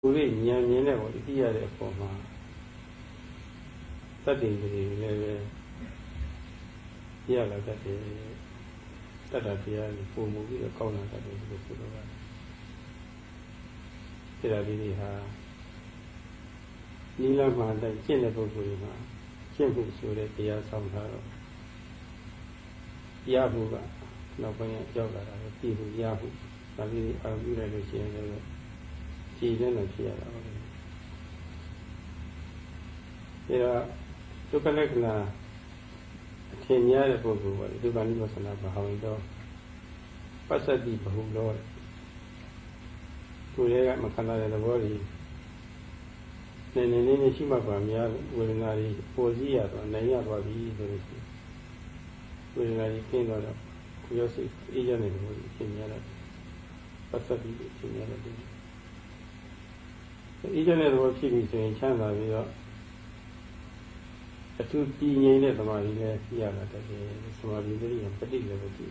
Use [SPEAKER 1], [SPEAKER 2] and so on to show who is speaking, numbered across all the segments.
[SPEAKER 1] Uri Yamina or here for my studying the Yala that appear in full movie, a corner that is the full of it. I really have Nila Manda, Jennifer Burima, Jimbo Sure, the Yasamha Yahuga, Nobanya Yoga, people Yahu, I really are really saying. She didn't hear it. To collect na 10 years ago, the one was another how it does. Passadi Bahulo. To lay at Makana in the body. Then in any Shimabamia will not eat 4 years or 9 years or easy. Will not eat 10 or Yossi, Ian and 10 years. Passadi 10 years. Each and every one is in China. We are a 2 being in the Marine, Yala, Somali, and particularly.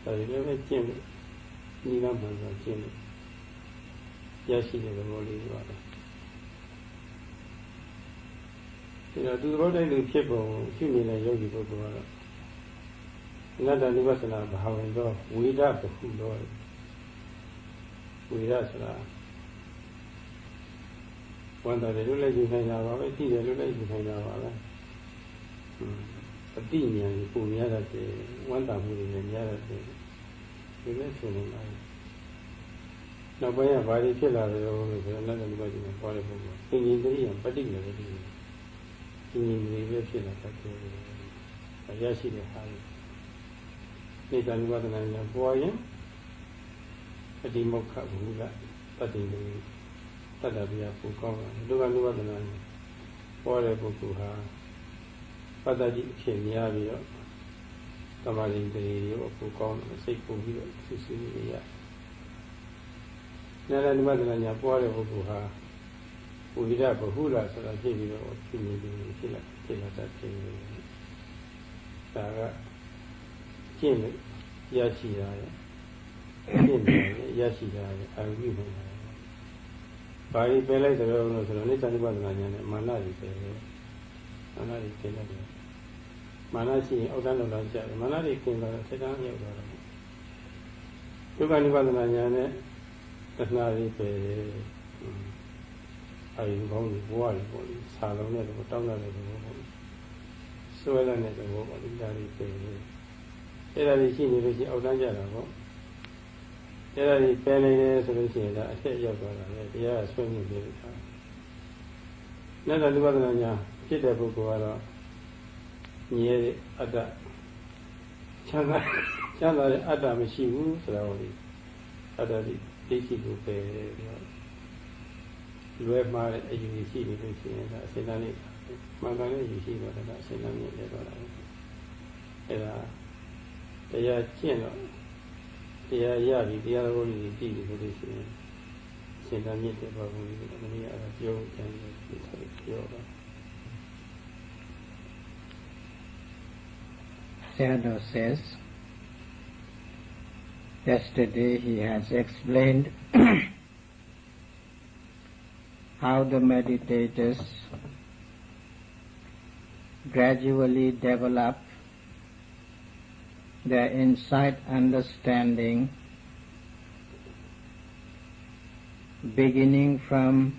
[SPEAKER 1] So you never change Nina Manza change. Yashi is the Moli. You know, do what I do, people, human and yogi people. Not only was another how and go, we got the food oil. We got one that they look like you hang out, I think they look like you hang out. A thing and put me other day, one time in the other day. You let him now by a body killer, another body in a body, in the end, particularly. In the killer, a yashi the high. Nathan was an boy, a demoka who got, but in the Tadabia Pukong, Luganuan, Pore Pukuha, Padaji Kenyavio, Tamalin the Pukong, Seku, Sicilia. Naran Madalania Pore Pukuha, Uida Pahula, so I gave you or Killa that Saga Kim Yashida, Yashida, I will. Bari Pele, the Rovers, and Little Manari, Manari came up. Manasi, Odano Lancha, Manari came out, sit down here. You can live on the Nanyane, that's not it. I only war, Salon, or Tona, so I learned the war, there is seen the Odanja. There is penny solution that I said, yeah, swimming very far. Not a Libanania, Kida Bukuara, near Ada Chana Adam, she moves slowly. Ada Diki Bupe, you have my agency, and I said, Magana, you see what I said, they are channel. Yeah, the other one is the position. Send a meet about me, Joe and
[SPEAKER 2] Sayadaw says, yesterday he has explained how the meditators gradually develop their insight understanding beginning from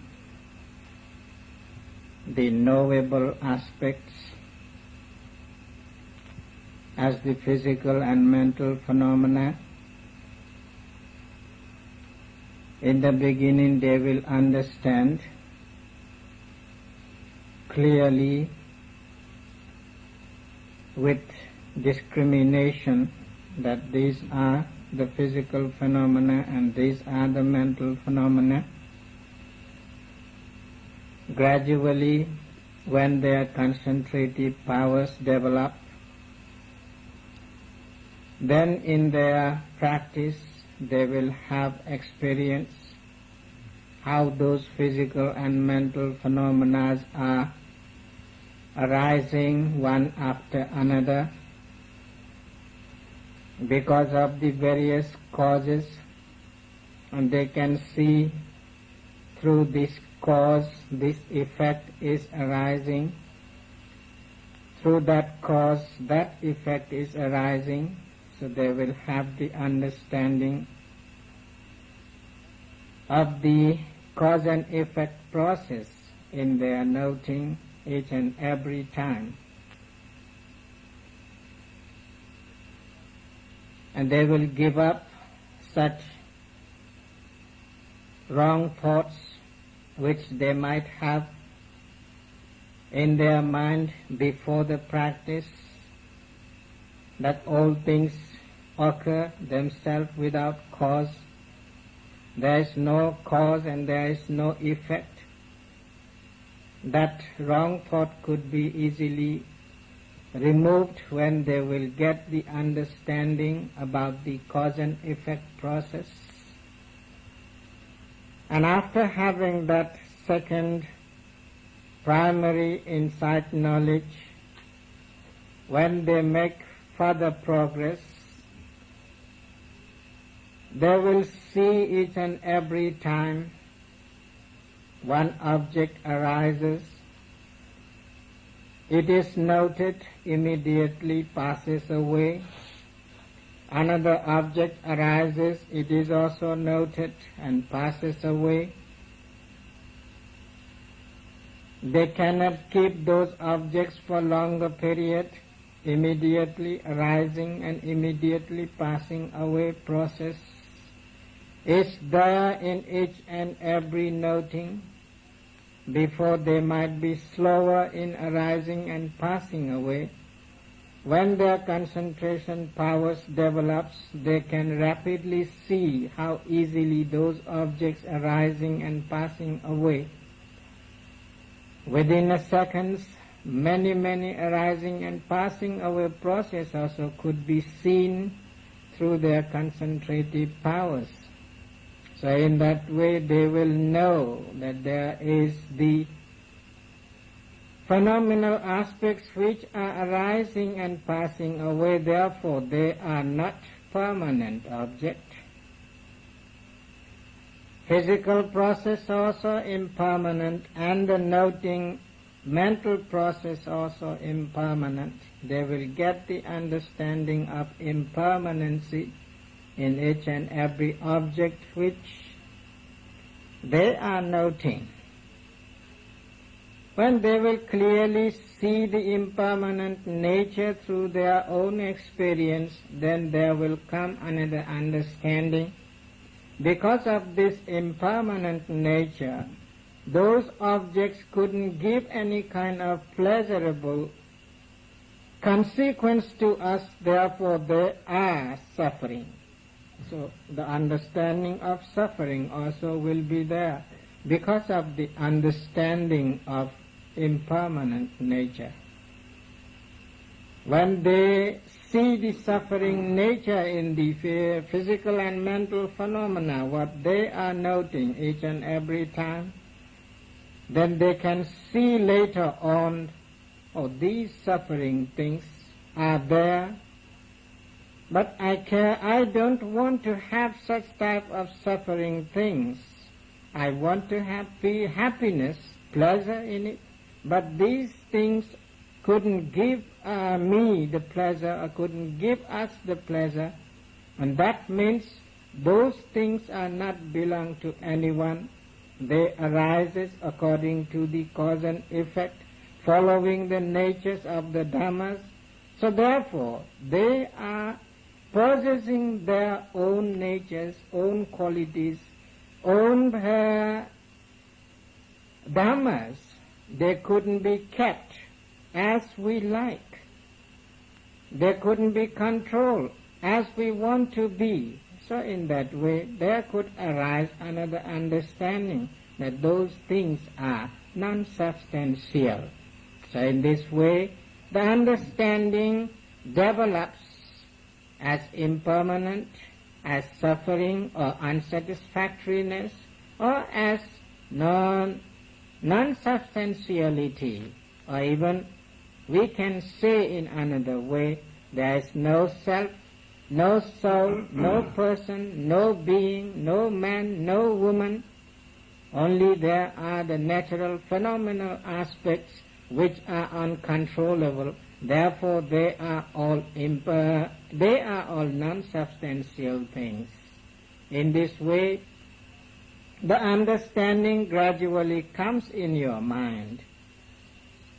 [SPEAKER 2] the knowable aspects as the physical and mental phenomena. In the beginning they will understand clearly with discrimination that these are the physical phenomena and these are the mental phenomena. Gradually, when their concentrative powers develop, then in their practice they will have experience how those physical and mental phenomena are arising one after another because of the various causes and they can see through this cause, this effect is arising. Through that cause, that effect is arising, so they will have the understanding of the cause and effect process in their noting each and every time. And they will give up such wrong thoughts which they might have in their mind before the practice, that all things occur themselves without cause. There is no cause and there is no effect. That wrong thought could be easily removed when they will get the understanding about the cause and effect process. And after having that second primary insight knowledge, when they make further progress, they will see each and every time one object arises, it is noted, immediately passes away. Another object arises, it is also noted and passes away. They cannot keep those objects for longer period, immediately arising and immediately passing away process is there in each and every noting. Before they might be slower in arising and passing away, when their concentration powers develops, they can rapidly see how easily those objects arising and passing away. Within a second, many arising and passing away process also could be seen through their concentrative powers. So in that way they will know that there is the phenomenal aspects which are arising and passing away, therefore they are not permanent object. Physical process also impermanent, and the noting mental process also impermanent. They will get the understanding of impermanency in each and every object which they are noting. When they will clearly see the impermanent nature through their own experience, then there will come another understanding. Because of this impermanent nature, those objects couldn't give any kind of pleasurable consequence to us, therefore they are suffering. So the understanding of suffering also will be there because of the understanding of impermanent nature. When they see the suffering nature in the physical and mental phenomena, what they are noting each and every time, then they can see later on, oh, these suffering things are there, but I don't want to have such type of suffering things. I want to have happiness, pleasure in it, but these things couldn't give me the pleasure, or couldn't give us the pleasure, and that means those things are not belong to anyone. They arises according to the cause and effect, following the natures of the Dhammas. So therefore, they are possessing their own natures, own qualities, own Dhammas. They couldn't be kept as we like. They couldn't be controlled as we want to be. So in that way, there could arise another understanding that those things are non-substantial. So in this way, the understanding develops as impermanent, as suffering or unsatisfactoriness, or as non-substantiality, or even we can say in another way, there is no self, no soul, no person, no being, no man, no woman. Only there are the natural phenomenal aspects which are uncontrollable. Therefore, they are all non-substantial things. In this way, the understanding gradually comes in your mind.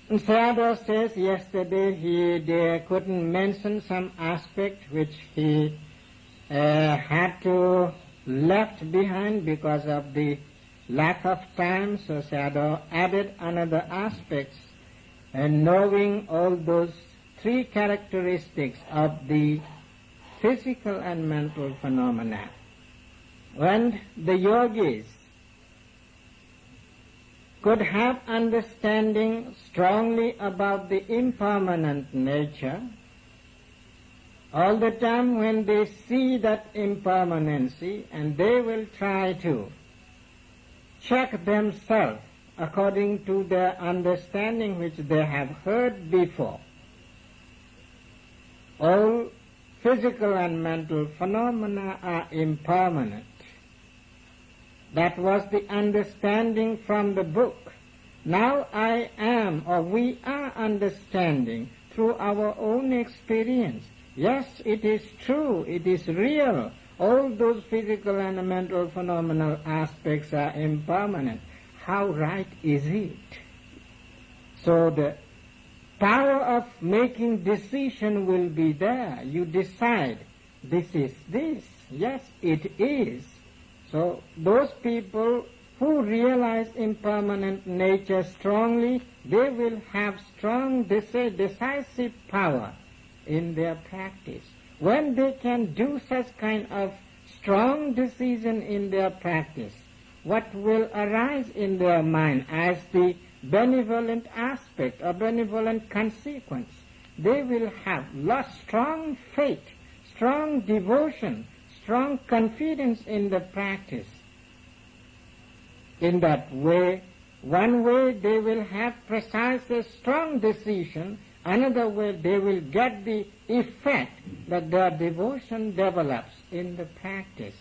[SPEAKER 2] Sayadaw says yesterday he couldn't mention some aspect which he had to left behind because of the lack of time, so Sayadaw added another aspect, and knowing all those three characteristics of the physical and mental phenomena. When the yogis could have understanding strongly about the impermanent nature, all the time when they see that impermanency, and they will try to check themselves according to their understanding which they have heard before. All physical and mental phenomena are impermanent. That was the understanding from the book. Now I am, or we are understanding through our own experience. Yes, it is true, it is real. All those physical and mental phenomenal aspects are impermanent. How right is it? So the power of making decision will be there. You decide, this is this. Yes, it is. So those people who realize impermanent nature strongly, they will have strong, decisive power in their practice. When they can do such kind of strong decision in their practice, what will arise in their mind as the benevolent aspect or benevolent consequence? They will have strong faith, strong devotion, strong confidence in the practice. In that way, one way they will have precise a strong decision, another way they will get the effect that their devotion develops in the practice,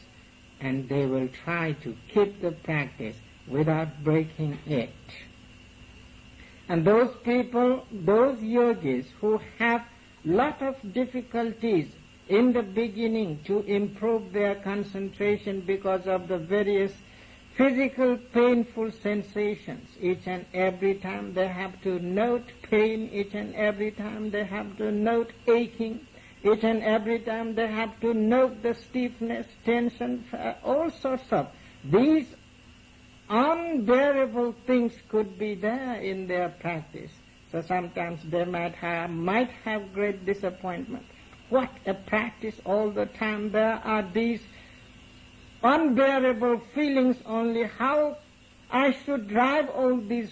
[SPEAKER 2] and they will try to keep the practice without breaking it. And those people, those yogis who have lot of difficulties in the beginning to improve their concentration because of the various physical painful sensations, each and every time they have to note pain, each and every time they have to note aching, each and every time they have to note the stiffness, tension, all sorts of these unbearable things could be there in their practice. So sometimes they might have great disappointment. What a practice all the time. There are these unbearable feelings only. How I should drive all these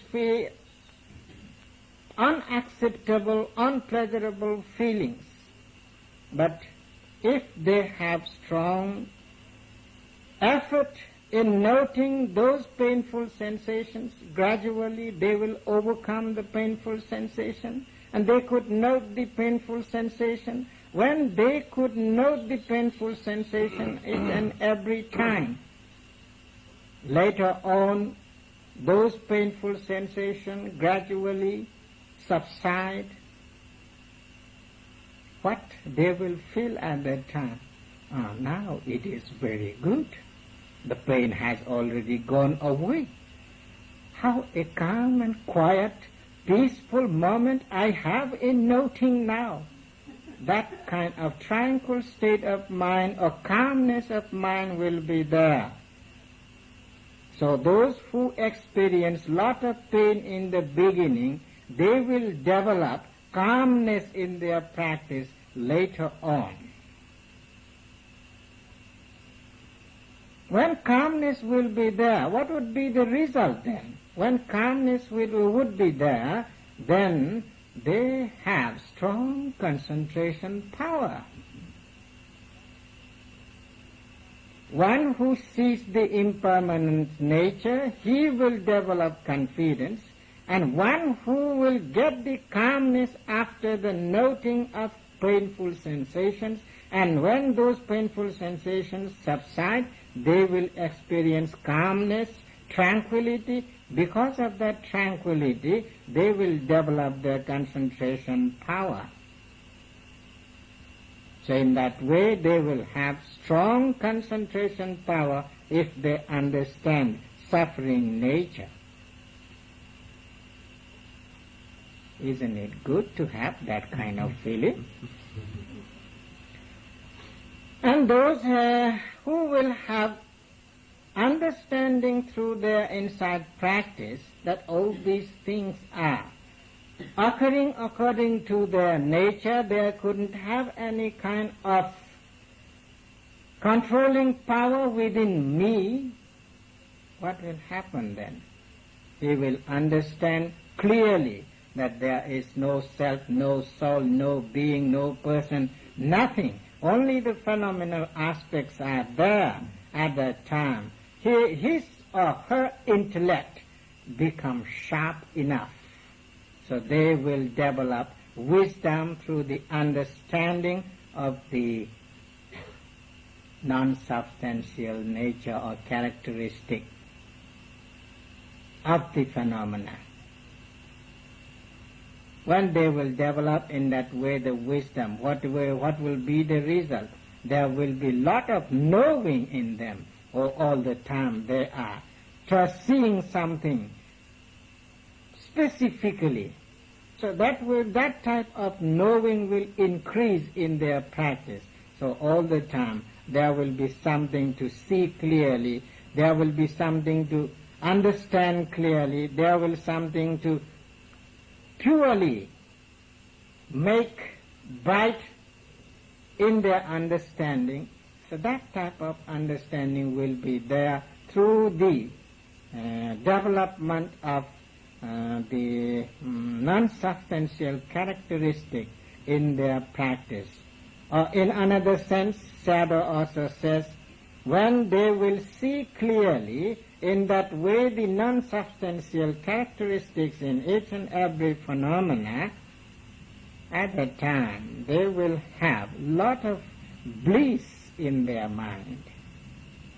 [SPEAKER 2] unacceptable, unpleasurable feelings. But if they have strong effort in noting those painful sensations, gradually they will overcome the painful sensation, and they could note the painful sensation. When they could note the painful sensation each and every time, later on those painful sensations gradually subside. What they will feel at that time? Now it is very good. The pain has already gone away. How a calm and quiet, peaceful moment I have in noting now. That kind of tranquil state of mind or calmness of mind will be there. So those who experience lot of pain in the beginning, they will develop calmness in their practice later on. When calmness will be there, what would be the result then? When calmness would be there, then they have strong concentration power. One who sees the impermanent nature, he will develop confidence, and one who will get the calmness after the noting of painful sensations, And when those painful sensations subside, they will experience calmness, tranquility. Because of that tranquility, they will develop their concentration power. So in that way, they will have strong concentration power if they understand suffering nature. Isn't it good to have that kind of feeling? And those who will have understanding through their insight practice that all these things are occurring according to their nature, they couldn't have any kind of controlling power within me, what will happen then? He will understand clearly that there is no self, no soul, no being, no person, nothing. Only the phenomenal aspects are there at that time. His or her intellect becomes sharp enough. So they will develop wisdom through the understanding of the non-substantial nature or characteristic of the phenomena. When they will develop in that way the wisdom, what will be the result? There will be lot of knowing in them, or all the time they are just seeing something specifically. So that type of knowing will increase in their practice. So all the time there will be something to see clearly, there will be something to understand clearly, there will be something to purely make bright in their understanding. So that type of understanding will be there through the development of the non-substantial characteristic in their practice. Or in another sense, Sayadaw also says, when they will see clearly in that way the non-substantial characteristics in each and every phenomena, at that time they will have lot of bliss in their mind.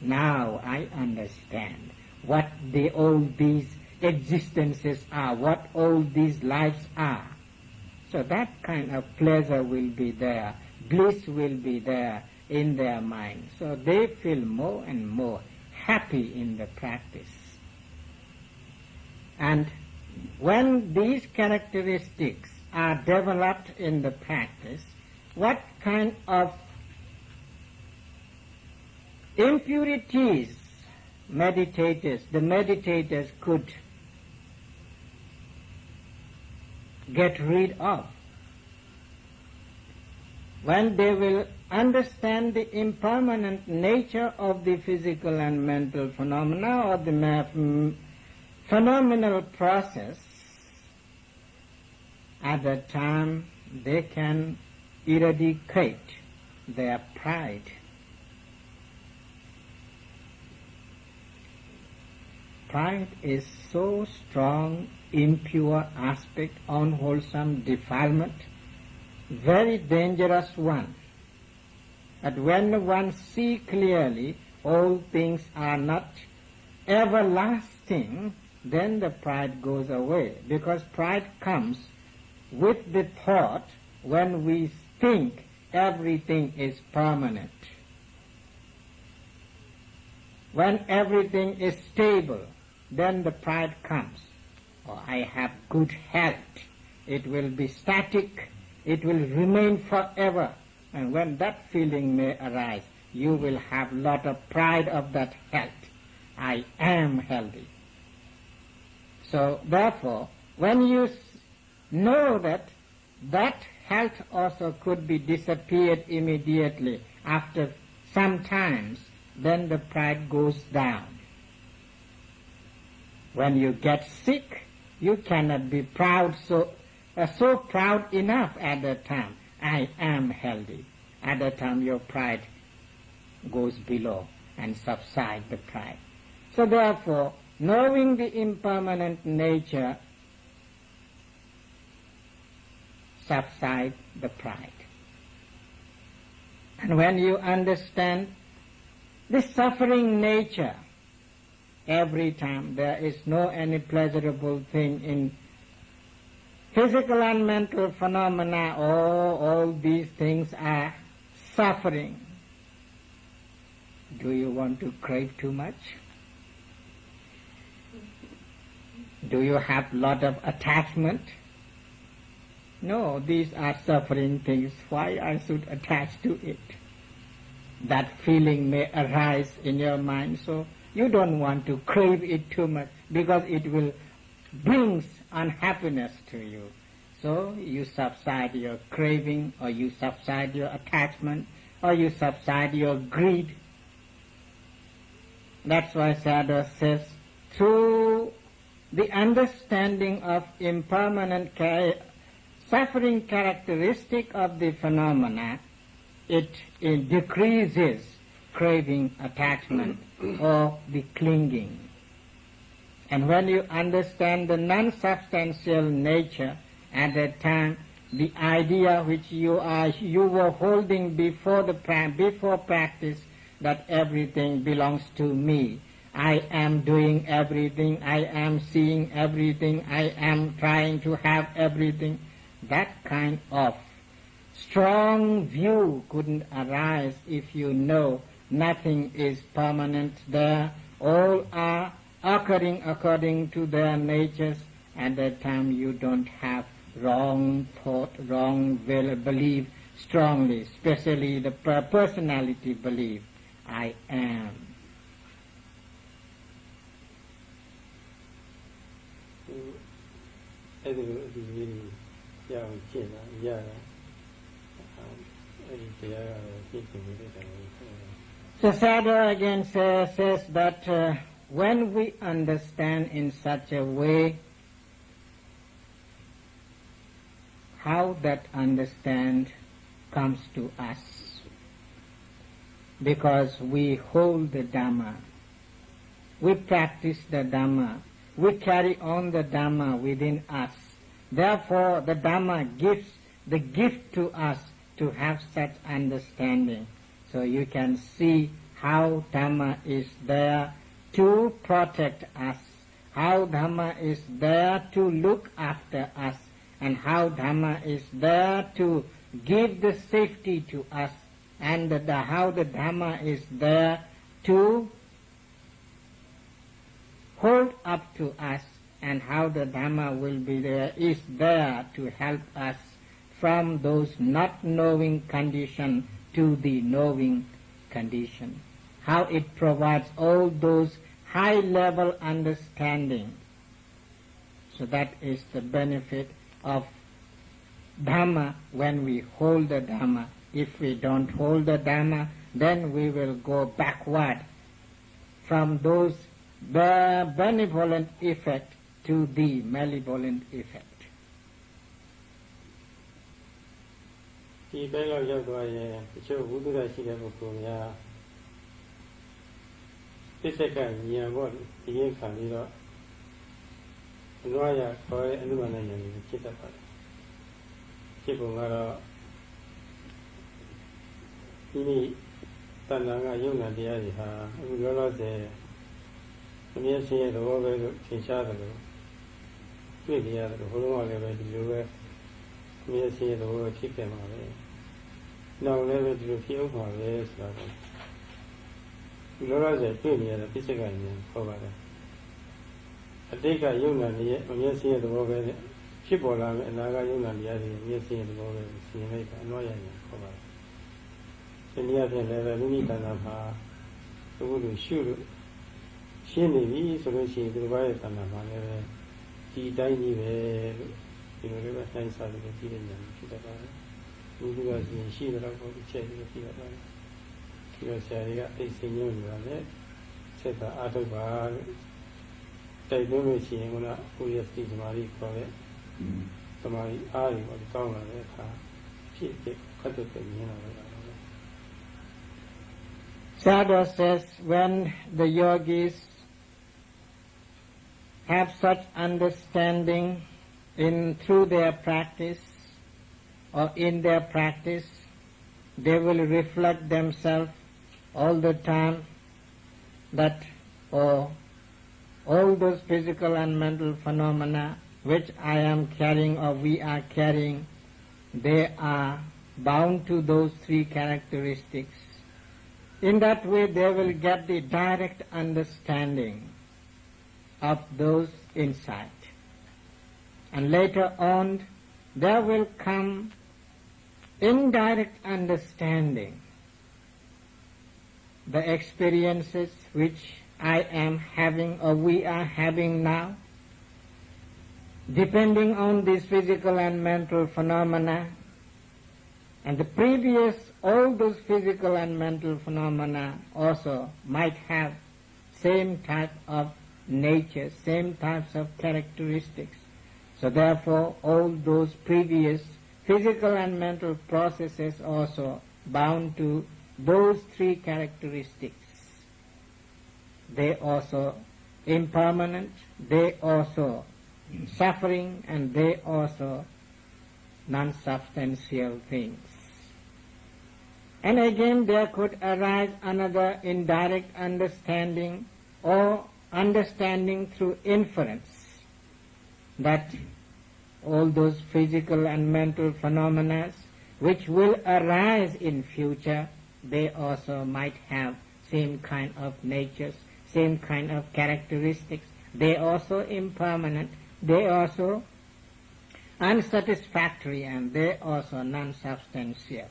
[SPEAKER 2] Now I understand what all these existences are, what all these lives are. So that kind of pleasure will be there, bliss will be there in their mind. So they feel more and more happy in the practice. And when these characteristics are developed in the practice, what kind of impurities the meditators could get rid of? When they will understand the impermanent nature of the physical and mental phenomena or the phenomenal process, at that time they can eradicate their pride. Pride is so strong, impure aspect, unwholesome defilement, very dangerous one. That when one sees clearly all things are not everlasting, then the pride goes away. Because pride comes with the thought when we think everything is permanent. When everything is stable, then the pride comes. Oh, I have good health. It will be static. It will remain forever. And when that feeling may arise, you will have lot of pride of that health. I am healthy. So therefore, when you know that that health also could be disappeared immediately after some times, then the pride goes down. When you get sick, you cannot be proud, so proud enough at that time. I am healthy. At that time your pride goes below and subsides the pride. So therefore, knowing the impermanent nature subsides the pride. And when you understand the suffering nature, every time there is no any pleasurable thing in physical and mental phenomena, all these things are suffering. Do you want to crave too much? Do you have lot of attachment? No, these are suffering things. Why I should attach to it? That feeling may arise in your mind, so you don't want to crave it too much because it will bring unhappiness to you. So you subside your craving, or you subside your attachment, or you subside your greed. That's why Sayadaw says, through the understanding of impermanent suffering characteristic of the phenomena, it decreases craving, attachment, or the clinging. And when you understand the non-substantial nature, at that time, the idea which you were holding before practice, that everything belongs to me, I am doing everything, I am seeing everything, I am trying to have everything, that kind of strong view couldn't arise if you know nothing is permanent there. All are occurring according to their natures. At that time you don't have wrong thought, wrong belief strongly, especially the personality belief, I am. So Sayadaw again says that when we understand in such a way, how that understand comes to us, because we hold the Dhamma, we practice the Dhamma, we carry on the Dhamma within us. Therefore the Dhamma gives the gift to us to have such understanding. So you can see how Dhamma is there to protect us, how Dhamma is there to look after us, and how Dhamma is there to give the safety to us, and how the Dhamma is there to hold up to us, and how the Dhamma is there to help us from those not knowing condition to the knowing condition. How it provides all those high-level understanding. So that is the benefit of Dhamma when we hold the Dhamma. If we don't hold the Dhamma, then we will go backward from those benevolent effect to the malevolent effect.
[SPEAKER 1] ဒီဘက်လောက်ရောက်သွားရင်တချို့ဝိသုဒ္ဓရှိတဲ့ပုဂ္ဂိုလ်များသစ္စာကဉာဏ်ပေါ့ဒီရင်ခံပြီးတော့အလွားရခေါ်တဲ့အနုမာနဉာဏ်ကိုဖြစ်တတ်ပါတယ်ဖြစ်ပုံကတော့ဒီနေ့တဏ္ဍာကယုံနာတရားတွေဟာအခုလောလောဆယ်အမြဲဆင်းရဲသဘောပဲလို့ထင်ရှားတယ်လို့တွေ့နေရတယ်ဘုရားကလည်းပဲဒီလိုပဲအမြဲဆင်းရဲသဘောဖြစ်ခဲ့မှာပဲနောက်လည်းပဲဒီလိုဖြစ်အောင်ပါပဲဆိုတာကဒီလောလောဆယ်တွေ့နေရတဲ့ပြစ္ဆေကဉာဏ်ခေါ်ပါတယ်အတိတ်ကယုံနာနေရဲ့အမြဲဆင်းရဲသဘောပဲဖြစ်ပေါ်လာမယ့်အနာဂတ်ယုံနာတရားတွေအမြဲဆင်းရဲသဘောပဲဆင်းရဲလိုက်တာအနောရဉာဏ်ခေါ်ပါတယ်ဒီနည်းဖြင့်လည်းပဲမိမိတဏ္ဍာမှာအခုလိုရှုလို့ရှင်းနေပြီဆိုလို့ရှိရင်ဒီဘာရဲ့တဏ္ဍာမှာလည်းပဲဒီတိုင်းကြီးပဲလို့ဒီလိုလေးပဲတိုင်းစားလို့ကြည့်တဲ့ဉာဏ်ဖြစ်တတ်ပါတယ်ဘုရားရှင်ရှိတော့ဘုရားချက်ပြီးဖြစ်တတ်ပါတယ်ဒီလိုဆရာကြီးကအိတ်စင်းညွှန်နေတာလေဆက်တာအားထုတ်ပါလို့တိုက်တွန်းလို့ရှိရင်ကကိုယ့်ရဲ့စိတ်ဓမ္မကြီးခေါ်တဲ့ဓမ္မကြီးအားကြီးပေါ့ကောင်းလာတဲ့အခါဖြစ်တဲ့ခတ်တဲ့မြင်လာတယ်
[SPEAKER 2] Sayadaw says when the yogis have such understanding through their practice or in their practice, they will reflect themselves all the time that, all those physical and mental phenomena which I am carrying or we are carrying, they are bound to those three characteristics. In that way they will get the direct understanding of those insights. And later on there will come indirect understanding, the experiences which I am having or we are having now, depending on these physical and mental phenomena, and the previous, all those physical and mental phenomena also might have same type of nature, same types of characteristics. So therefore all those previous physical and mental processes also bound to those three characteristics. They also impermanent, they also suffering, and they also non-substantial things. And again there could arise another indirect understanding or understanding through inference, that all those physical and mental phenomena which will arise in future, they also might have same kind of natures, same kind of characteristics. They also impermanent, they also unsatisfactory, and they also non-substantial.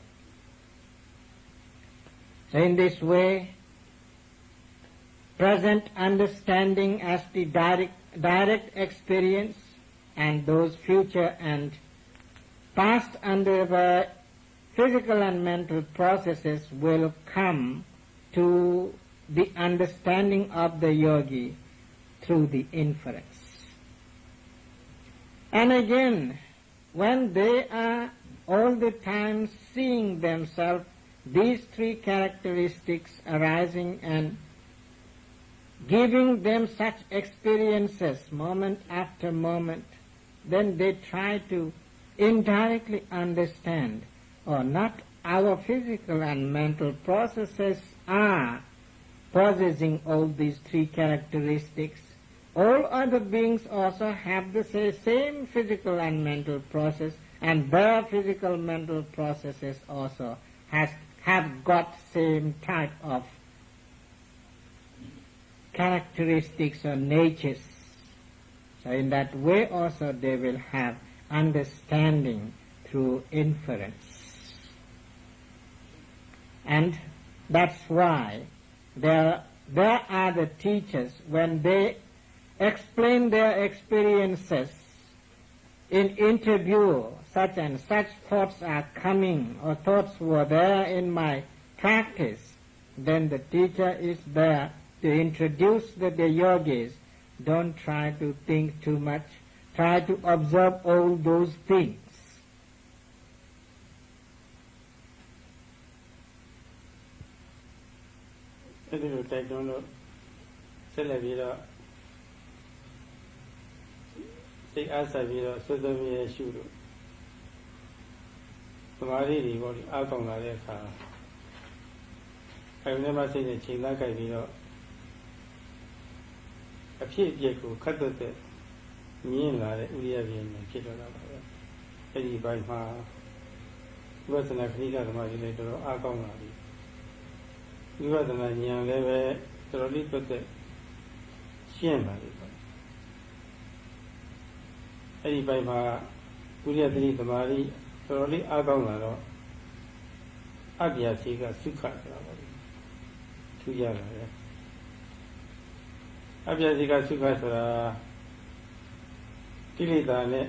[SPEAKER 2] So in this way, present understanding as the direct experience, and those future and past under physical and mental processes will come to the understanding of the yogi through the inference. And again, when they are all the time seeing themselves, these three characteristics arising and giving them such experiences moment after moment, then they try to indirectly understand, or not our physical and mental processes are possessing all these three characteristics. All other beings also have the same physical and mental process, and their physical mental processes also have got same type of characteristics or natures. So in that way also they will have understanding through inference. And that's why there are the teachers, when they explain their experiences in interview, such and such thoughts are coming, or thoughts were there in my practice, then the teacher is there to introduce the yogis. Don't try to think too much. Try to observe all those things.
[SPEAKER 1] This is what I don't know. Celebrate. Say answer me. So the me issue. Somebody they want to out on the car. I've never seen a change like I did. A few people cut the me and I, we have been a kid on any by my wasn't a clean out of my later alcohol. You are the man young level, thoroughly put the shame by it. Any by my we have been the Mari, thoroughly alcohol. Abia Siga Suka 2 years. Abhyasika Sukhaဆိုတာကိလေသာနဲ့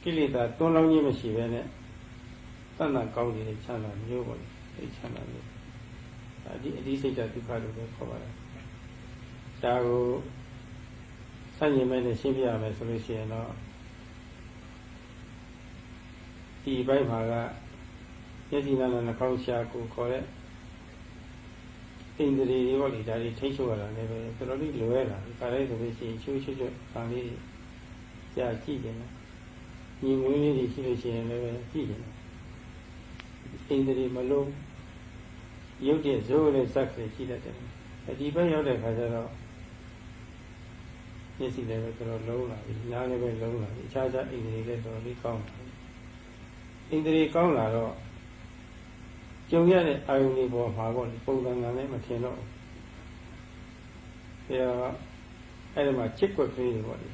[SPEAKER 1] ကိလေသာတွန်းလောင်းခြင်းမရှိဘဲနဲ့တဏ္ဍာကောင်းတဲ့ချမ်းသာမျိုးပေါ့လေချမ်းသာမျိုးဒါဒီအဓိစိတ်ဒုက္ခလို့ပဲခေါ်ပါတယ်ဒါကိုစัญญ์မဲ့နဲ့ရှင်းပြရမယ်ဆိုလို့ရှိရင်တော့ဒီဘိုက်မှာကမျက်စိနားနှာခေါင်းရှာကိုခေါ်တဲ့อินทรีย์တွေပေါ့လေဒါတွေထိတ်ချုပ်ရတာလည်းပဲတော်တော်လေးလွယ်တာဒါလည်းဆိုလို့ရှိရင်ချိုးချွတ်ဗာလေးကြာကြည့်တယ်ညီငွေလေးတွေရှိလို့ရှိရင်လည်းကြည့်တယ်อินทรีย์မလုံး ရုပ်တည်းဇိုးနဲ့စက်ကလေးရှိတတ်တယ်ဒီဘက်ရောက်တဲ့ခါကျတော့မျက်စိလည်းပဲတော်တော်လုံးလာပြီနားလည်းပဲလုံးလာပြီအခြားခြားအိန္ဒြေလည်းတော်တော်လေးကောင်းလာပြီအိန္ဒြေကောင်းလာတော့ကြုံရတဲ့အာယုန်တွေပေါ်မှာပေါ့ပုံစံကလည်းမထင်တော့ဘူးအဲ့ဒီမှာချစ်ကွက်ကလေးတွေပေါ့လေ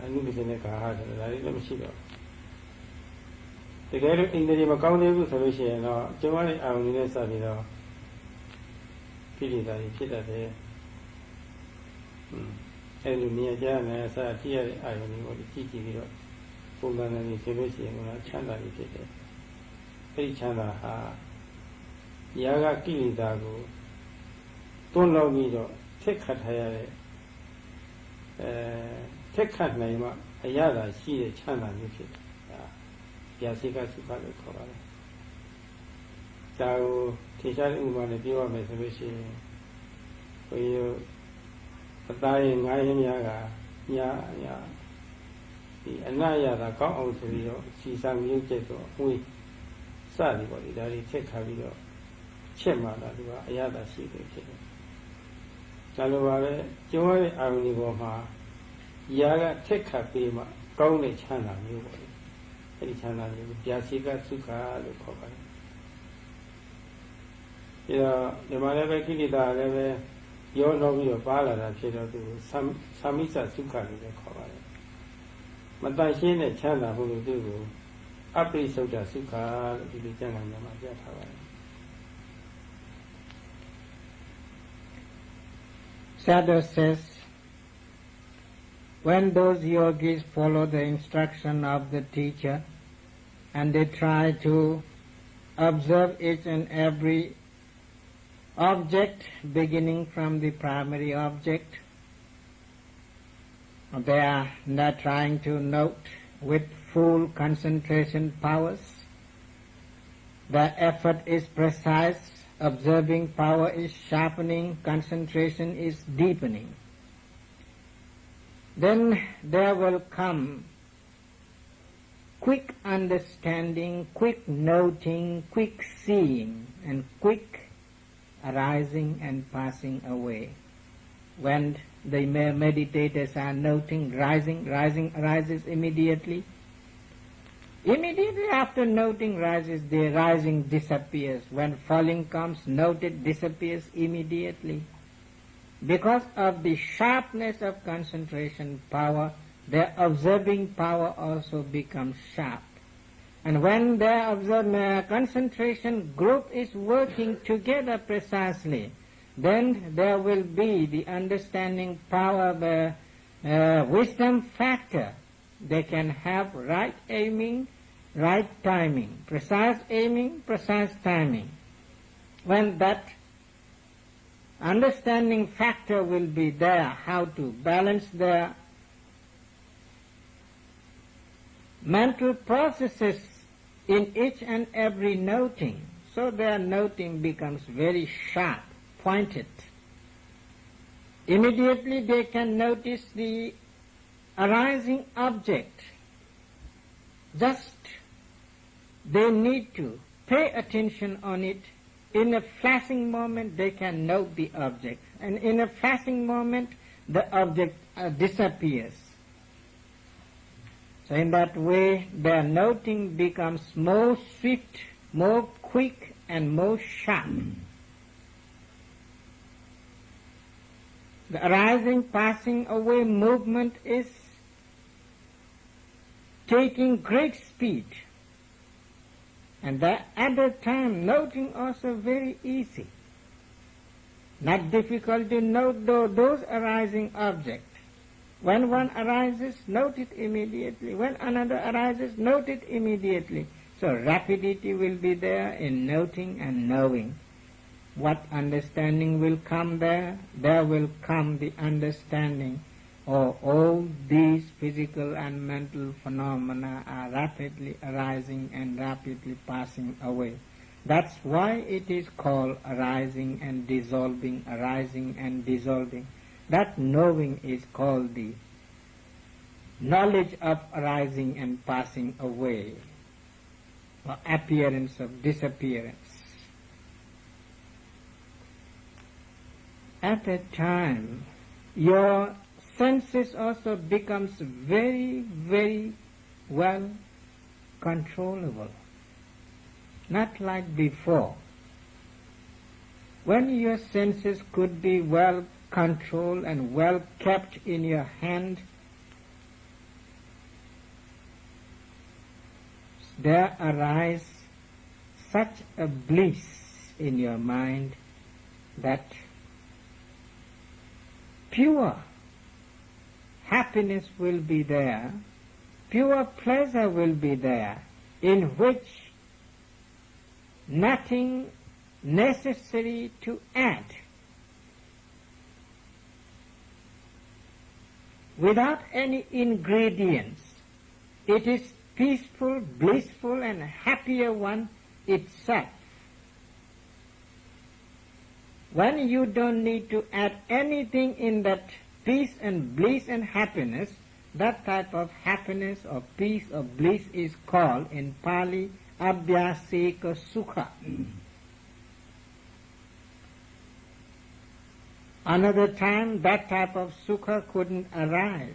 [SPEAKER 1] အနုပစ္စည်းနဲ့ကာဟဆိုတာဒါလေးလည်းမရှိတော့တကယ်လို့အိန္ဒြေမကောင်းသေးဘူးဆိုလို့ရှိရင်တော့ကျုံရတဲ့အာယုန်တွေနဲ့စပြီးတော့ကိလေသာတွေဖြစ်တတ်တယ်အဲ့ဒီမြင်ကြမယ်အစားကြည့်ရတဲ့အာယုန်တွေကိုကြည့်ပြီးတော့ပုံစံနဲ့ဆိုလို့ရှိရင်ကချမ်းသာတွေဖြစ်တယ်အဲ့ဒီချမ်းသာဟာຢာကကိလေသာကိုတွန်းလောက်ပြီးတော့ထက်ခတ်ထားရတဲ့ထက်ခတ်နိုင်မှအရသာရှိတဲ့ချမ်းသာမျိုးဖြစ်တယ်ဒါဗျာစိကစုခလို့ခေါ်ပါတယ်ဒါကိုထင်ရှားတဲ့ဥပမာနဲ့ပြောရမယ်ဆိုလို့ရှိရင်ဘုရားအသားရင်ငါးရင်များကညာဒီအနရတာကောင်းအောင်ဆိုပြီးတော့စီဆောင်ရုပ်ကျက်တော့ဝေးစသည်ပေါ့ဒီဒါတွေချက်ခါပြီးတော့ချက်မှလာသူကအရသာရှိတယ်ဖြစ်တယ်ဒါလိုပါပဲကျုံရတဲ့အာရုံဒီပေါ်မှာຢာကထက်ခတ်ပြီးမှကောင်းတဲ့ချမ်းသာမျိုးပေါ့လေအဲ့ဒီချမ်းသာမျိုးဗျာစိကစုခလို့ခေါ်ပါတယ်ပြီးတော့ဒီမှာလည်းပဲကိလေသာလည်းပဲရောတော့ပြီးတော့ပါလာတာဖြစ်တော့သူသာမိစစုခလို့လည်းခေါ်ပါတယ်မတန်ရှင်းတဲ့ချမ်းသာမှုလို့သူ့ကိုအပိသုဒ္ဓစုခလို့ဒီလိုကျမ်းဂန်မှာပြထားပါတယ်
[SPEAKER 2] Sadhu says, when those yogis follow the instruction of the teacher and they try to observe each and every object beginning from the primary object, they are not trying to note with full concentration powers. The effort is precise, observing power is sharpening, concentration is deepening. Then there will come quick understanding, quick noting, quick seeing, and quick arising and passing away. When the meditators are noting, rising arises immediately. Immediately after noting rises, the rising disappears. When falling comes, noted disappears immediately. Because of the sharpness of concentration power, their observing power also becomes sharp. And when their concentration group is working together precisely, then there will be the understanding power, the wisdom factor. They can have right aiming, right timing, precise aiming, precise timing. When that understanding factor will be there, how to balance their mental processes in each and every noting, so their noting becomes very sharp, pointed. Immediately they can notice the arising object. Just they need to pay attention on it. In a flashing moment they can note the object, and in a flashing moment the object disappears. So in that way their noting becomes more swift, more quick, and more sharp. The arising, passing away movement is taking great speed, and at that time noting also very easy. Not difficult to note those arising objects. When one arises, note it immediately. When another arises, note it immediately. So rapidity will be there in noting and knowing. What understanding will come there? There will come the understanding of all these physical and mental phenomena are rapidly arising and rapidly passing away. That's why it is called arising and dissolving, arising and dissolving. That knowing is called the knowledge of arising and passing away, or appearance of disappearance. at that time your senses also becomes very, very well controllable. Not like before. When your senses could be well controlled and well kept in your hand, there arise such a bliss in your mind that pure happiness will be there, pure pleasure will be there, in which nothing necessary to add. Without any ingredients, it is peaceful, blissful, and happier one itself. When you don't need to add anything in that peace and bliss and happiness, that type of happiness or peace or bliss is called in Pali abhyasika sukha. Another time that type of sukha couldn't arise.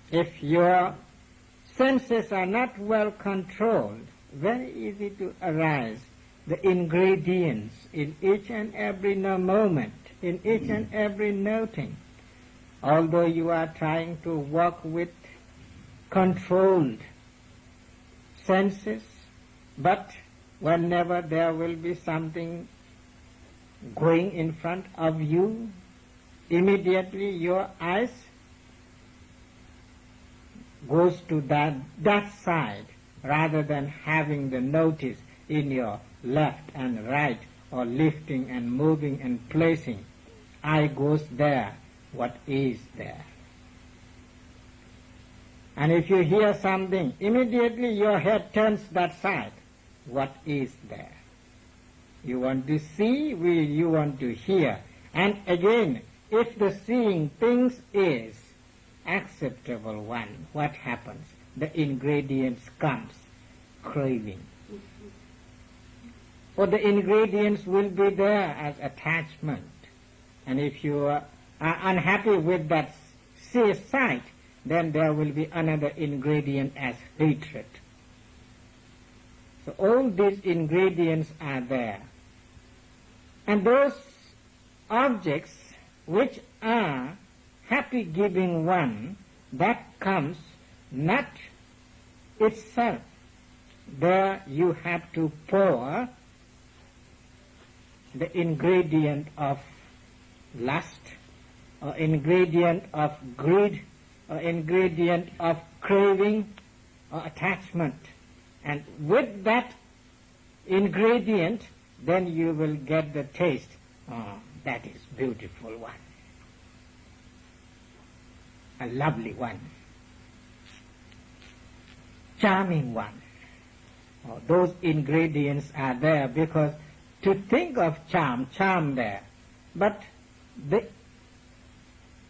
[SPEAKER 2] If your senses are not well controlled, very easy to arise the ingredients in each and every moment, in each and every noting. Although you are trying to walk with controlled senses, but whenever there will be something going in front of you, immediately your eyes goes to that side, rather than having the notice in your left and right, or lifting and moving and placing. Eye goes there, what is there? And if you hear something, immediately your head turns that side, what is there? You want to see, you want to hear. And again, if the seeing things is acceptable one, what happens? The ingredients comes, craving. For the ingredients will be there as attachment. And if you are unhappy with that sight, then there will be another ingredient as hatred. So all these ingredients are there. And those objects which are happy-giving one, that comes not itself. There you have to pour the ingredient of lust, or ingredient of greed, or ingredient of craving or attachment. And with that ingredient, then you will get the taste. Oh, that is beautiful one. A lovely one. Charming one. Oh, those ingredients are there because to think of charm there. But the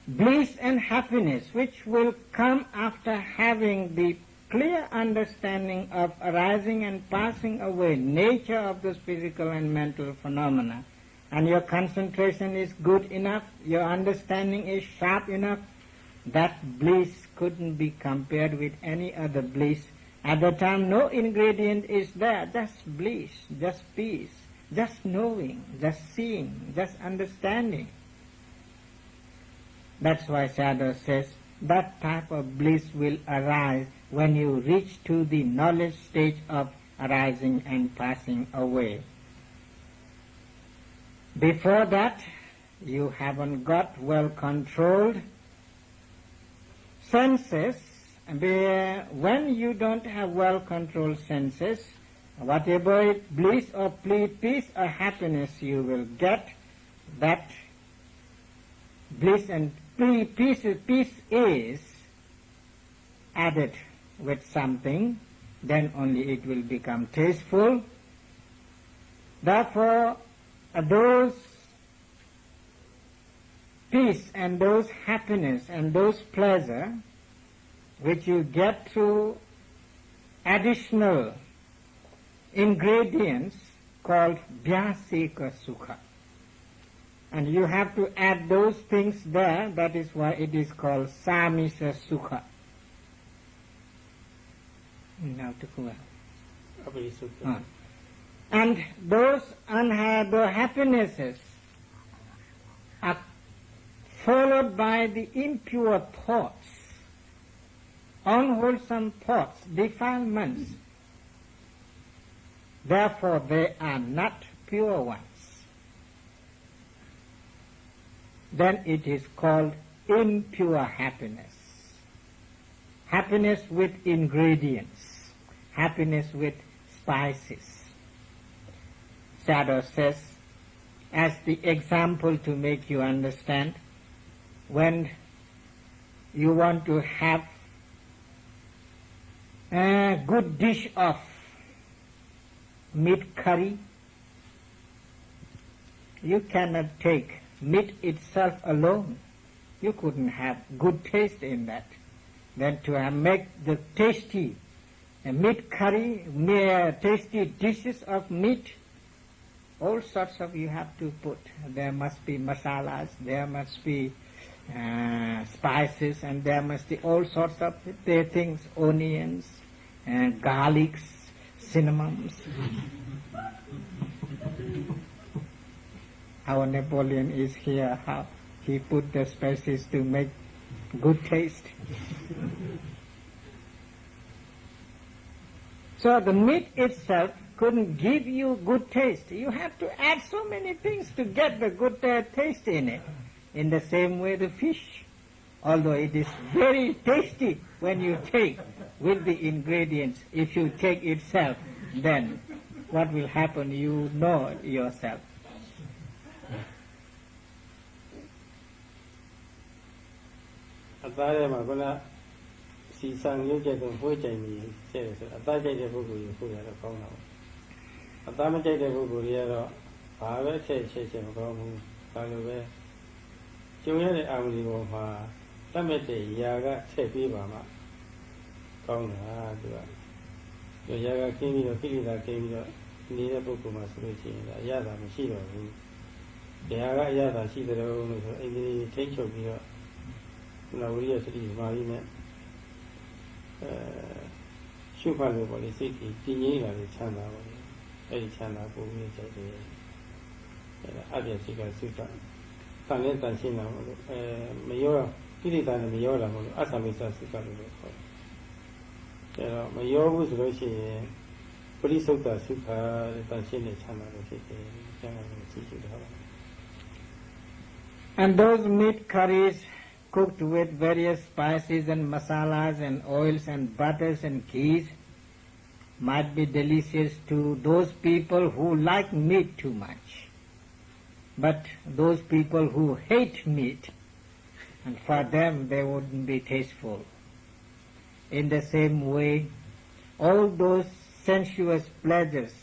[SPEAKER 2] bliss and happiness which will come after having the clear understanding of arising and passing away nature of those physical and mental phenomena, and your concentration is good enough, your understanding is sharp enough, that bliss couldn't be compared with any other bliss. At the time no ingredient is there, just bliss, just peace, just knowing, just seeing, just understanding. That's why Sayadaw says that type of bliss will arise when you reach to the knowledge stage of arising and passing away. Before that, you haven't got well controlled senses. When you don't have well controlled senses, whatever bliss or peace or happiness you will get, that bliss and peace is added with something, then only it will become tasteful. Therefore, those peace and those happiness and those pleasure which you get through additional ingredients called vyasika sukha. And you have to add those things there. That is why it is called Samisa Sukha. Now to go out. And those the happinesses are followed by the impure thoughts, unwholesome thoughts, defilements. Therefore they are not pure ones. Then it is called impure happiness. Happiness with ingredients, happiness with spices. Sayadaw says, as the example to make you understand, when you want to have a good dish of meat curry, you cannot take meat itself alone. You couldn't have good taste in that. Then to make the tasty meat curry, tasty dishes of meat, all sorts of you have to put. There must be masalas, there must be spices, and there must be all sorts of things, onions, garlics, cinnamons. Our Napoleon is here, how he put the spices to make good taste. So the meat itself couldn't give you good taste. You have to add so many things to get the good taste in it. In the same way the fish, although it is very tasty when you take with the ingredients, if you take itself, then what will happen you know yourself. And those meat curries cooked with various spices and masalas and oils and butters and ghees might be delicious to those people who like meat too much. But those people who hate meat, and for them they wouldn't be tasteful. In the same way, all those sensuous pleasures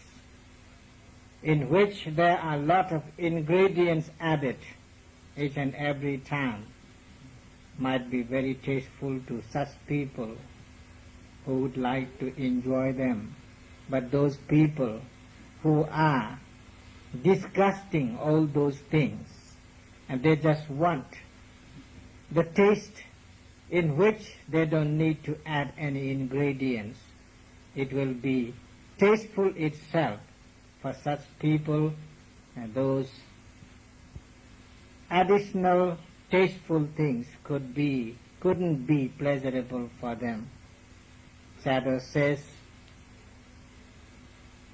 [SPEAKER 2] in which there are a lot of ingredients added each and every time might be very tasteful to such people who would like to enjoy them. But those people who are disgusting all those things, and they just want the taste in which they don't need to add any ingredients, it will be tasteful itself for such people, and those additional tasteful things couldn't be pleasurable for them. Sayadaw says,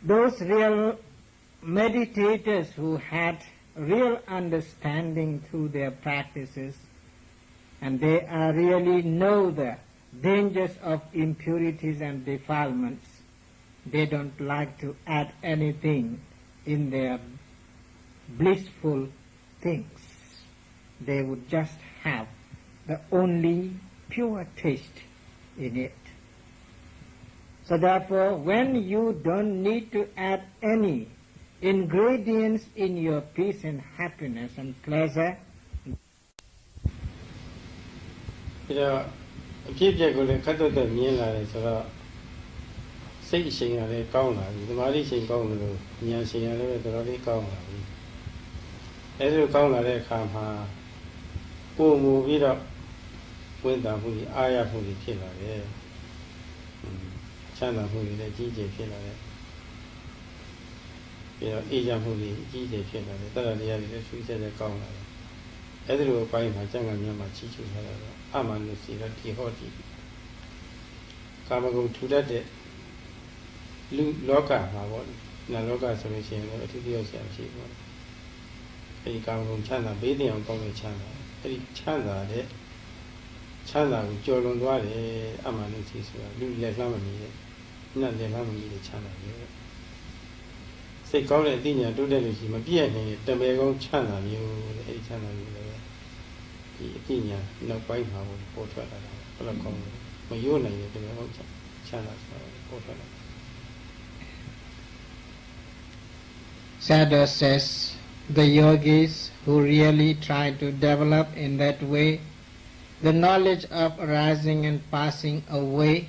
[SPEAKER 2] those real meditators who had real understanding through their practices, and they really know the dangers of impurities and defilements, they don't like to add anything in their blissful things. They would just have the only pure taste in it. So therefore, when you don't need to add any ingredients in your peace and happiness and pleasure,
[SPEAKER 1] အဲ့ဒါကောင်းလာတဲ့အခါမှာပုံမူပြီးတော့ဝင်တာမှုကြီးအားရမှုကြီးဖြစ်လာတယ်ချမ်းသာမှုကြီးလည်းကြီးကျယ်ဖြစ်လာတယ်ပြီးတော့အေးချမ်းမှုကြီးကြီးကျယ်ဖြစ်လာတယ်တရတရားတွေလည်းဆွေးဆက်တဲ့ကောင်းလာတယ်အဲ့ဒီလိုအပိုင်းမှာကျမ်းဂန်များမှာချီးကျူးထားတာတော့အမှန်လို့စီရတိဟောတိကာမဂုဏ်ထူတတ်တဲ့လူလောကမှာပေါ့နာလောကဆိုလို့ရှိရင်လည်းအထူးပြောဆရာရှိပေါ့အဲဒီကာမဂုဏ်ချမ်းသာဘေးတင်အောင်ကောင်းတဲ့ချမ်းသာအဲဒီချမ်းသာတဲ့ချမ်းသာကိုကြော်လွန်သွားတယ်အမှန်လို့စီဆိုတာလူလက်လှမ်းမမီတဲ့နတ်လက်လှမ်းမမီတဲ့ချမ်းသာမျိုးစိတ်ကောင်းတဲ့အသိဉာဏ်တိုးတက်လို့ရှိမပြည့်နိုင်တဲ့တပည့်ကောင်းချမ်းသာမျိုးတဲ့အဲဒီချမ်းသာမျိုးလည်းဒီအသိဉာဏ်နောက်ပိုင်းမှာပေါ်ထွက်လာတာဘယ်လိုကောင်းလဲမယို့နိုင်တဲ့တပည့်ကောင်းချမ်းသာဆိုတာပေါ်ထွက်လာ
[SPEAKER 2] Sayadaw says the yogis who really try to develop in that way the knowledge of arising and passing away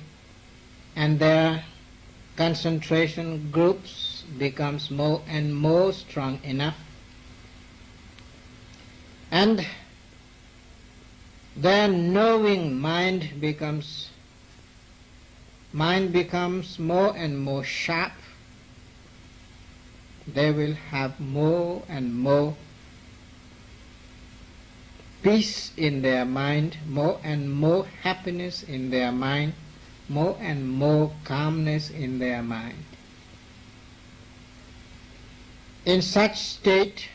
[SPEAKER 2] and their concentration groups becomes more and more strong enough and their knowing mind becomes more and more sharp. They will have more and more peace in their mind, more and more happiness in their mind, more and more calmness in their mind. In such state,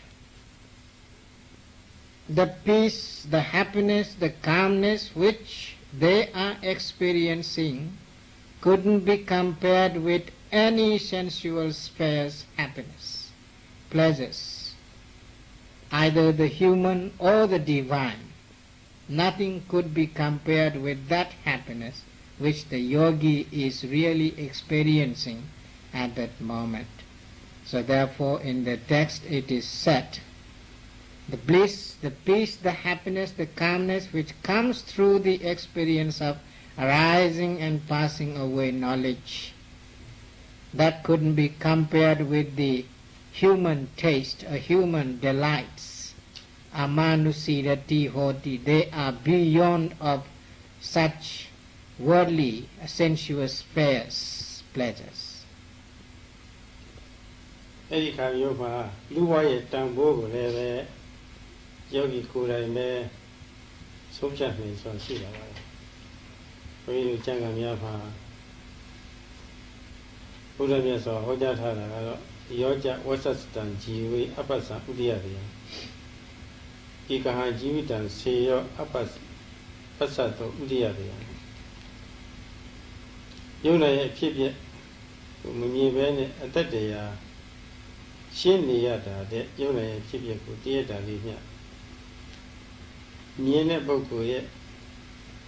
[SPEAKER 2] the peace, the happiness, the calmness which they are experiencing couldn't be compared with any sensual sphere's happiness, pleasures, either the human or the divine. Nothing could be compared with that happiness which the yogi is really experiencing at that moment. So therefore in the text it is said, the bliss, the peace, the happiness, the calmness which comes through the experience of arising and passing away knowledge, that couldn't be compared with the human taste or human delights. Amanusirati hoti, they are beyond of such worldly, sensuous spheres, pleasures.
[SPEAKER 1] အဲ့ဒီခါမျိုးမှာလူဘဝရဲ့တန်ဖိုးကိုလည်းပဲယောဂီကိုယ်တိုင်ပဲဆုံးဖြတ်နေဆိုရှိတာပါဘုရားတို့ကျမ်းဂန်များမှာဘုရားမြတ်စွာဟောကြားထားတာကတော့ယောကြဝဆစတံဂျီဝေအပ္ပသံဥဒိယတေဧကဟံជីဝိတံစေယောအပ္ပသတောဥဒိယတေယုံနိုင်ရဲ့အဖြစ်ပြက်မမြင်ပဲနဲ့အတ္တတရားရှင်းနေရတာတဲ့ယုံနိုင်ရဲ့ဖြစ်ပြက်ကိုတည့်ရတာလေးမျှမြင်တဲ့ပုဂ္ဂိုလ်ရဲ့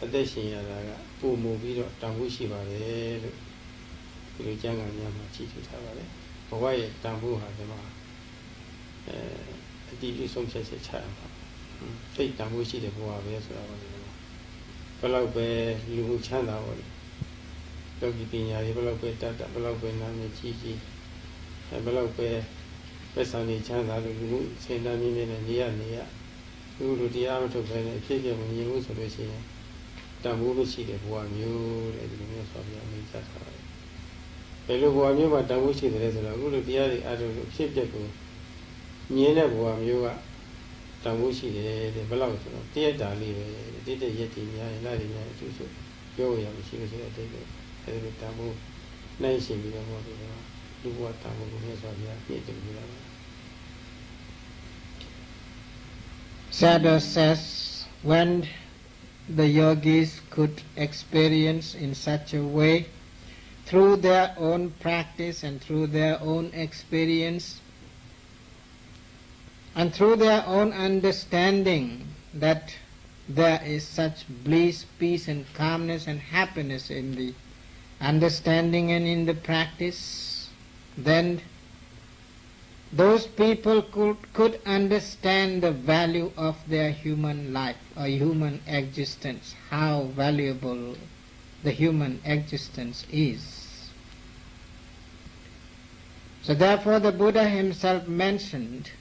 [SPEAKER 1] အသက်ရှင်ရတာကပုံမူပြီးတော့တောင်းဖို့ရှိပါတယ်လို့ဒီလိုကျမ်းဂန်များမှာကြည့်ထူထားပါတယ်ဘဝရဲ့တန်ဖိုးဟာဒီမှာအတိအကျဆုံးဖြတ်ချက်ချရမှာစိတ်တန်ဖိုးရှိတဲ့ဘဝပဲဆိုတာပါဒီမှာဘယ်လောက်ပဲလူမှုချမ်းသာပါလေလောကီပညာတွေဘယ်လောက်ပဲတတ်ဘယ်လောက်ပဲနာမည်ကြီးကြီးဘယ်လောက်ပဲပတ်စံနေချမ်းသာလို့လူမှုစေတနာမြင့်မြင့်နဲ့နေရလူလူတရားမထုတ်ဘဲနဲ့အဖြစ်အပျက်မမြင်ဘူးဆိုလို့ရှိရင်တန်ဖိုးမရှိတဲ့ဘဝမျိုးတဲ့ဒီလိုမျိုးဆိုပြအမိတ်ဆက်ထားတယ်ဘယ်လိုဘဝမျိုးမှာတန်ဖိုးရှိတယ်ဆိုတော့အခုလိုတရားတွေအားထုတ်လို့ဖြစ်ပျက်ကိုမြင်တဲ့ဘဝမျိုးကတန်ဖိုးရှိတယ်တဲ့ဘယ်လောက်ဆိုတော့တည့်တာလေးပဲတည့်ရက်တည်များရင်လားတွေများအထူးဆိုပြောရမှရှိလို့ဆိုတဲ့အတိတ်ပဲအဲဒီတန်ဖိုးနိုင်ရှိပြီးတော့ဟောတယ်လူဘဝတန်ဖိုးကိုမြတ်စွာဘုရားပြည့်တယ်လို့
[SPEAKER 2] Sayadaw says, when the yogis could experience in such a way, through their own practice and through their own experience, and through their own understanding that there is such bliss, peace and calmness and happiness in the understanding and in the practice, then those people could understand the value of their human life or human existence, how valuable the human existence is. So therefore the Buddha himself mentioned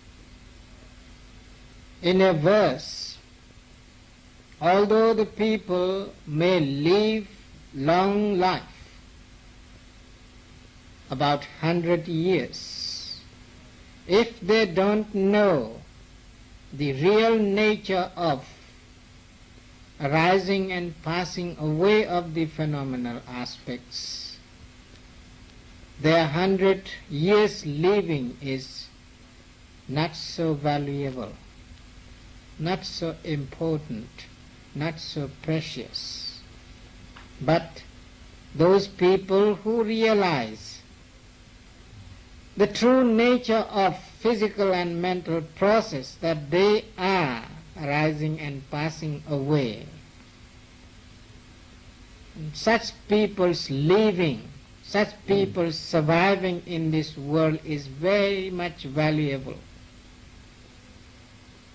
[SPEAKER 2] in a verse, although the people may live long life, about 100 years, if they don't know the real nature of arising and passing away of the phenomenal aspects, their 100 years living is not so valuable, not so important, not so precious. But those people who realize the true nature of physical and mental process, that they are arising and passing away, such people's living, such people's surviving in this world is very much valuable.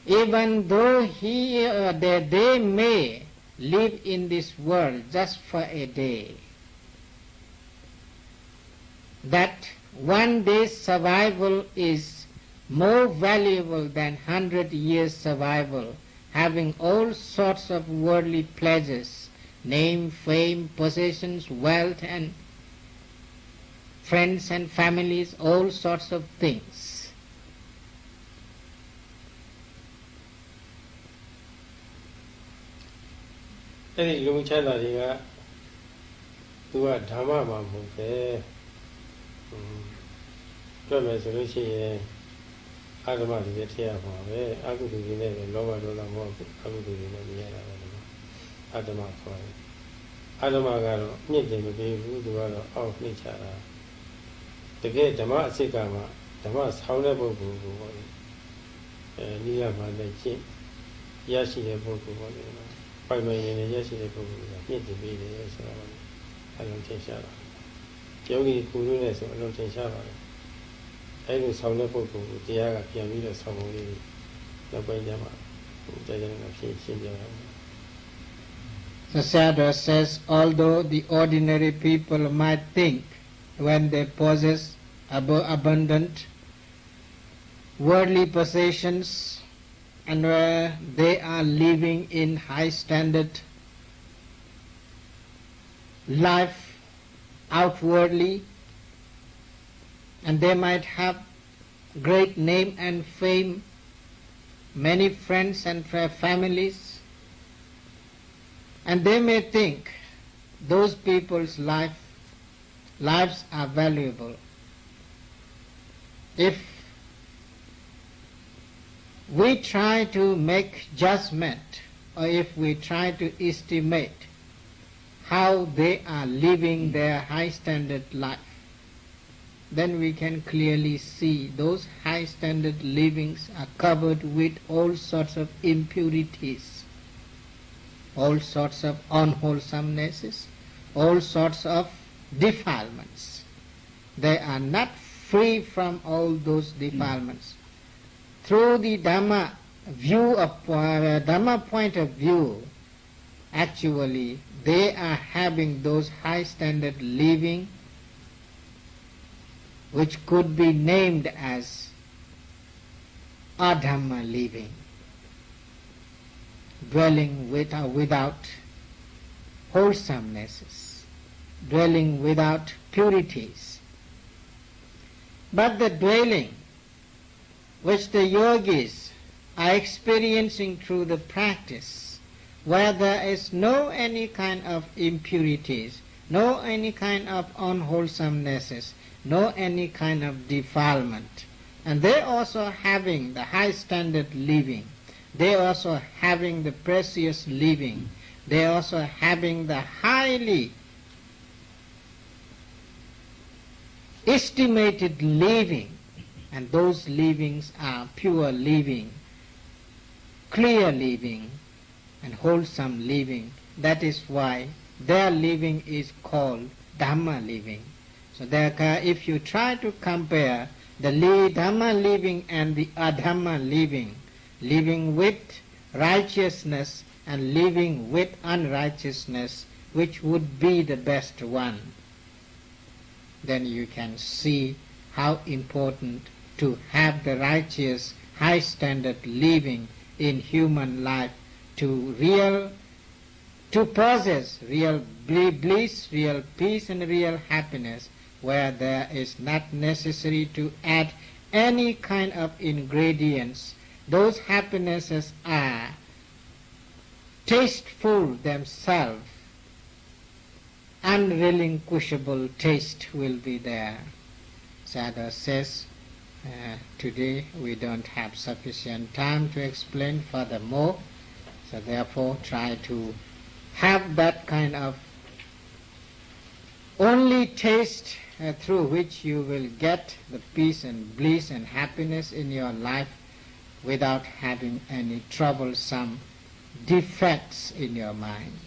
[SPEAKER 2] Even though they may live in this world just for a day, that one day's survival is more valuable than 100 years' survival, having all sorts of worldly pleasures, name, fame, possessions, wealth, and friends and families, all sorts of things.
[SPEAKER 1] Any young child, do a Dhamma Mamma, Promise Rishi, Adama is a tear for me, I could be in a lower dollar more, I would be in a Adama for it. Adama Garo, knitting to be good of nature. The gate Dhamma Sikama, Dhamma's however, Nia Manachi, Yashi, a book. 5 millionရက်ရှိတဲ့ပုဂ္ဂိုလ်ကမြင့်တင်ပေးတယ်ဆိုတာပါအလုံးထင်ရှားတာယောဂီကုလို့နဲ့ဆိုအလုံးထင်ရှားပါတယ်အဲလိုဆောင်းတဲ့ပုဂ္ဂိုလ်ကိုတရားကပြန်ပြီးတော့ဆောင်းပုံလေးနောက်ပိုင်းကျမှကြာကြာနဲ့ဖြည့်ရှင်းပြရအောင်
[SPEAKER 2] The Sayadaw says, although the ordinary people might think when they possess abundant worldly possessions and where they are living in high standard life outwardly, and they might have great name and fame, many friends and families, and they may think those people's lives are valuable. If we try to make judgment, or if we try to estimate how they are living their high standard life, then we can clearly see those high standard livings are covered with all sorts of impurities, all sorts of unwholesomenesses, all sorts of defilements. They are not free from all those defilements. Through the Dhamma point of view, actually they are having those high standard living which could be named as adhamma living, dwelling with or without wholesomenesses, dwelling without purities. But the dwelling which the yogis are experiencing through the practice, where there is no any kind of impurities, no any kind of unwholesomenesses, no any kind of defilement, and they also having the high standard living, they also having the precious living, they also having the highly estimated living, and those livings are pure living, clear living, and wholesome living. That is why their living is called Dhamma living. So if you try to compare the Dhamma living and the Adhamma living, living with righteousness and living with unrighteousness, which would be the best one, then you can see how important to have the righteous, high standard living in human life to possess real bliss, real peace and real happiness, where there is not necessary to add any kind of ingredients. Those happinesses are tasteful themselves. Unrelinquishable taste will be there. Sayadaw says, today we don't have sufficient time to explain furthermore, so therefore try to have that kind of only taste through which you will get the peace and bliss and happiness in your life without having any troublesome defects in your mind.